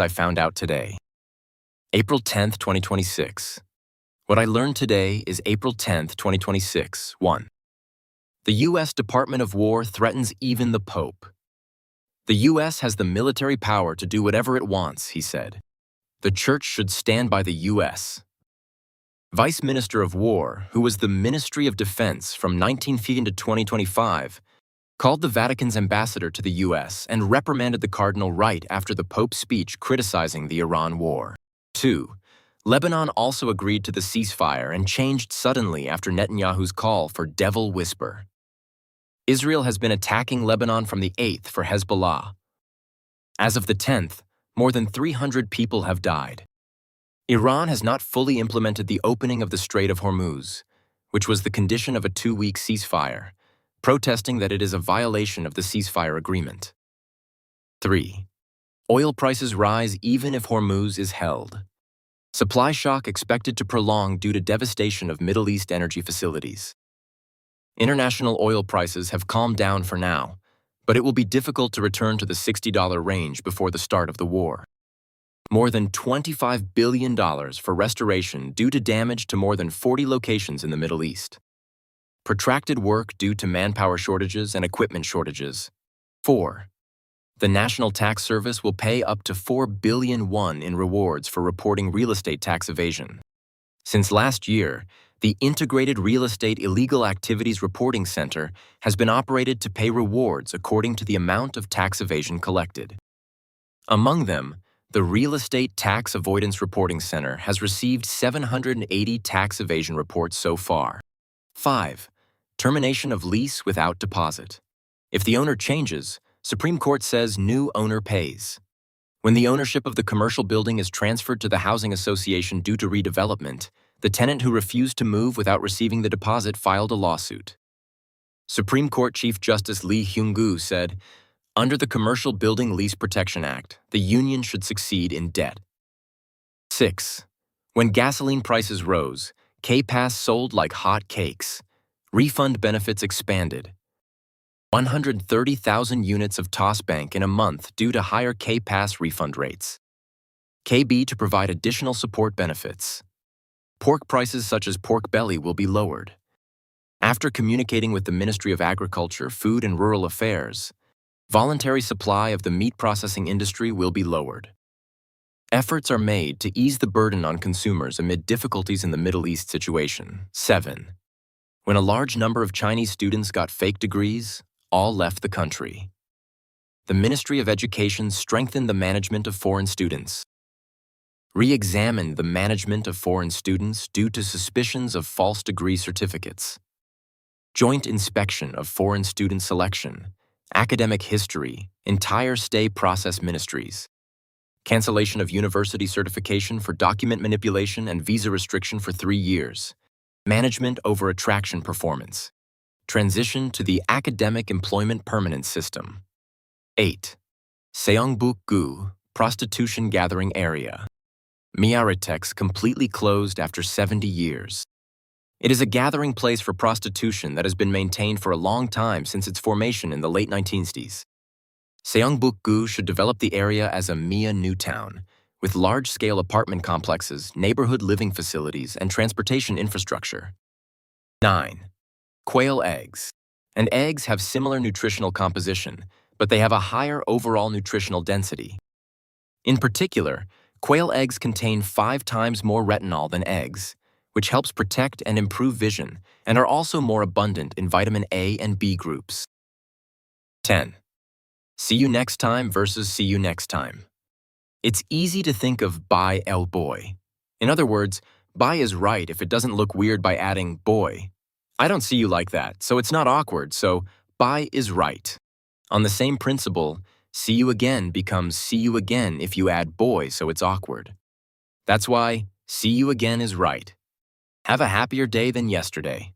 I found out today. April 10th, 2026. What I learned today is April 10th, 2026. 1. The U.S. Department of War threatens even the Pope. The U.S. has the military power to do whatever it wants, he said. The Church should stand by the U.S. Vice Minister of War, who was the Ministry of Defense from 1915 to 2025, called the Vatican's ambassador to the U.S. and reprimanded the Cardinal right after the Pope's speech criticizing the Iran war. 2. Lebanon also agreed to the ceasefire and changed suddenly after Netanyahu's call for devil whisper. Israel has been attacking Lebanon from the 8th for Hezbollah. As of the 10th, more than 300 people have died. Iran has not fully implemented the opening of the Strait of Hormuz, which was the condition of a 2-week ceasefire, protesting that it is a violation of the ceasefire agreement. 3. Oil prices rise even if Hormuz is held. Supply shock expected to prolong due to devastation of Middle East energy facilities. International oil prices have calmed down for now, but it will be difficult to return to the $60 range before the start of the war. More than $25 billion for restoration due to damage to more than 40 locations in the Middle East. Protracted work due to manpower shortages and equipment shortages. 4. The National Tax Service will pay up to 4 billion won in rewards for reporting real estate tax evasion. Since last year, the Integrated Real Estate Illegal Activities Reporting Center has been operated to pay rewards according to the amount of tax evasion collected. Among them, the Real Estate Tax Avoidance Reporting Center has received 780 tax evasion reports so far. 5. Termination of lease without deposit. If the owner changes, Supreme Court says new owner pays. When the ownership of the commercial building is transferred to the housing association due to redevelopment, the tenant who refused to move without receiving the deposit filed a lawsuit. Supreme Court Chief Justice Lee Jong said, under the Commercial Building Lease Protection Act, the union should succeed in debt. 6. When gasoline prices rose, K-Pass sold like hot cakes. Refund benefits expanded. 130,000 units of Toss Bank in a month due to higher K-Pass refund rates. KB to provide additional support benefits. Pork prices such as pork belly will be lowered. After communicating with the Ministry of Agriculture, Food and Rural Affairs, voluntary supply of the meat processing industry will be lowered. Efforts are made to ease the burden on consumers amid difficulties in the Middle East situation. 7. When a large number of Chinese students got fake degrees, all left the country. The Ministry of Education strengthened the management of foreign students. Re-examined the management of foreign students due to suspicions of false degree certificates. Joint inspection of foreign student selection, academic history, entire stay process ministries. Cancellation of university certification for document manipulation and visa restriction for 3 years. Management over attraction performance. Transition to the Academic Employment Permanent System. 8. Seongbuk-gu, Prostitution Gathering Area. Miaritex completely closed after 70 years. It is a gathering place for prostitution that has been maintained for a long time since its formation in the late 1960s. Seongbuk-gu should develop the area as a Mia New Town, with large-scale apartment complexes, neighborhood living facilities, and transportation infrastructure. 9. Quail eggs. And eggs have similar nutritional composition, but they have a higher overall nutritional density. In particular, quail eggs contain 5 times more retinol than eggs, which helps protect and improve vision, and are also more abundant in vitamin A and B groups. 10. See you next time versus see you next time. It's easy to think of bye el boy. In other words, bye is right if it doesn't look weird by adding boy. I don't see you like that, so it's not awkward, so bye is right. On the same principle, see you again becomes see you again if you add boy, so it's awkward. That's why see you again is right. Have a happier day than yesterday.